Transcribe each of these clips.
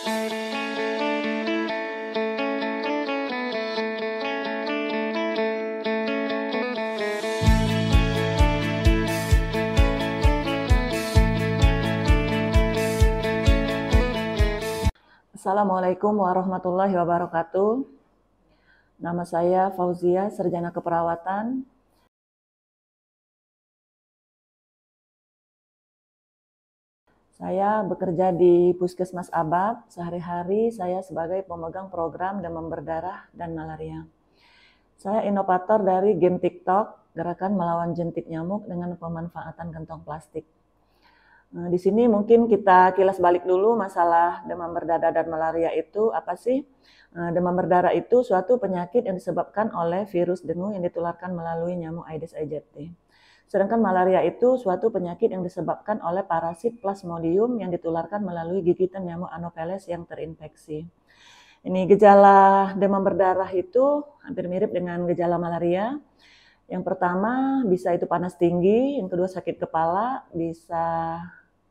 Assalamualaikum warahmatullahi wabarakatuh. Nama saya Fauzia, Sarjana Keperawatan. Saya bekerja di Puskesmas Abab. Sehari-hari saya sebagai pemegang program demam berdarah dan malaria. Saya inovator dari game TikTok, gerakan melawan jentik nyamuk dengan pemanfaatan kantong plastik. Nah, di sini mungkin kita kilas balik dulu masalah demam berdarah dan malaria itu apa sih? Demam berdarah itu suatu penyakit yang disebabkan oleh virus dengue yang ditularkan melalui nyamuk Aedes aegypti. Sedangkan malaria itu suatu penyakit yang disebabkan oleh parasit Plasmodium yang ditularkan melalui gigitan nyamuk Anopheles yang terinfeksi. Ini gejala demam berdarah itu hampir mirip dengan gejala malaria. Yang pertama bisa itu panas tinggi, yang kedua sakit kepala, bisa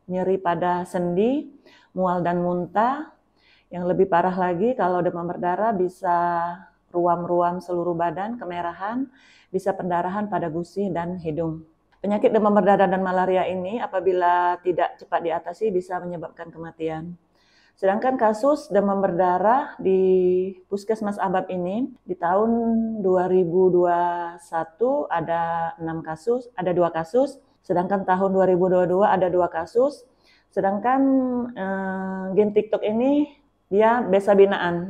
nyeri pada sendi, mual dan muntah. Yang lebih parah lagi kalau demam berdarah bisa ruam-ruam seluruh badan, kemerahan, bisa pendarahan pada gusi dan hidung. Penyakit demam berdarah dan malaria ini apabila tidak cepat diatasi bisa menyebabkan kematian. Sedangkan kasus demam berdarah di Puskesmas Abab ini di tahun 2021 ada 2 kasus, sedangkan tahun 2022 ada 2 kasus. Sedangkan game TikTok ini dia desa binaan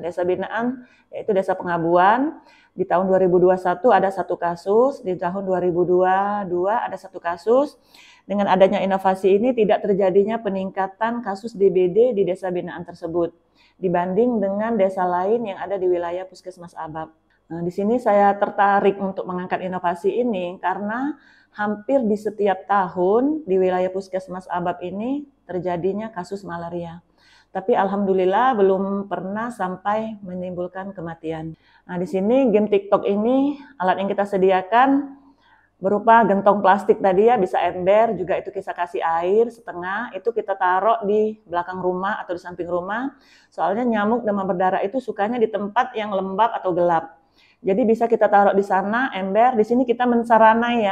yaitu desa pengabuan. Di tahun 2021 ada 1 kasus, di tahun 2022 ada 1 kasus. Dengan adanya inovasi ini tidak terjadinya peningkatan kasus DBD di desa binaan tersebut dibanding dengan desa lain yang ada di wilayah Puskesmas Abab. Nah, di sini saya tertarik untuk mengangkat inovasi ini karena hampir di setiap tahun di wilayah Puskesmas Abab ini terjadinya kasus malaria. Tapi alhamdulillah belum pernah sampai menimbulkan kematian. Nah, di sini game TikTok ini alat yang kita sediakan berupa gentong plastik tadi ya, bisa ember, juga itu kita kasih air setengah, itu kita taruh di belakang rumah atau di samping rumah. Soalnya nyamuk demam berdarah itu sukanya di tempat yang lembab atau gelap. Jadi bisa kita taruh di sana ember, di sini kita mensaranai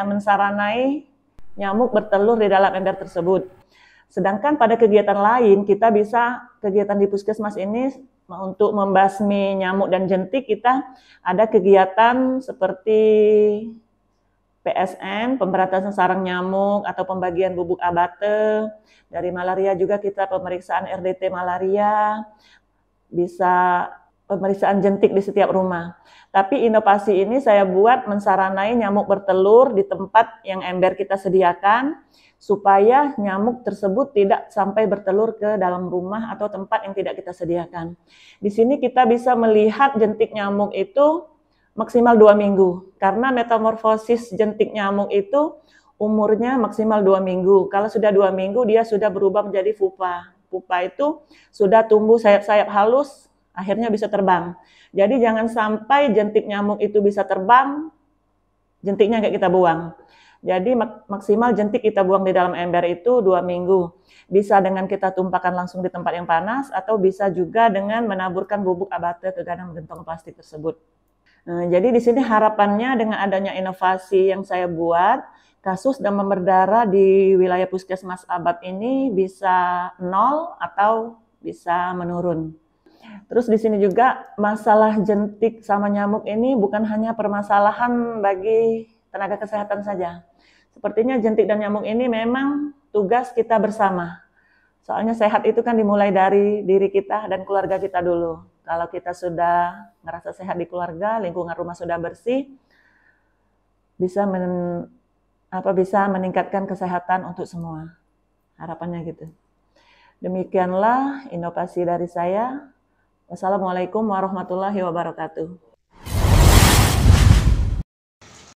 nyamuk bertelur di dalam ember tersebut. Sedangkan pada kegiatan lain, kita bisa kegiatan di Puskesmas ini untuk membasmi nyamuk dan jentik, kita ada kegiatan seperti PSN, pemberantasan sarang nyamuk, atau pembagian bubuk abate. Dari malaria juga kita pemeriksaan RDT malaria, bisa pemeriksaan jentik di setiap rumah. Tapi inovasi ini saya buat mensaranai nyamuk bertelur di tempat yang ember kita sediakan, supaya nyamuk tersebut tidak sampai bertelur ke dalam rumah atau tempat yang tidak kita sediakan. Di sini kita bisa melihat jentik nyamuk itu maksimal 2 minggu, karena metamorfosis jentik nyamuk itu umurnya maksimal 2 minggu. Kalau sudah 2 minggu, dia sudah berubah menjadi pupa. Pupa itu sudah tumbuh sayap-sayap halus, akhirnya bisa terbang. Jadi jangan sampai jentik nyamuk itu bisa terbang, jentiknya nggak kita buang. Jadi maksimal jentik kita buang di dalam ember itu 2 minggu. Bisa dengan kita tumpahkan langsung di tempat yang panas, atau bisa juga dengan menaburkan bubuk abate ke dalam gentong plastik tersebut. Jadi di sini harapannya dengan adanya inovasi yang saya buat, kasus demam berdarah di wilayah Puskesmas Abab ini bisa 0 atau bisa menurun. Terus di sini juga masalah jentik sama nyamuk ini bukan hanya permasalahan bagi tenaga kesehatan saja. Sepertinya jentik dan nyamuk ini memang tugas kita bersama. Soalnya sehat itu kan dimulai dari diri kita dan keluarga kita dulu. Kalau kita sudah ngerasa sehat di keluarga, lingkungan rumah sudah bersih, bisa meningkatkan kesehatan untuk semua. Harapannya gitu. Demikianlah inovasi dari saya. Wassalamualaikum warahmatullahi wabarakatuh.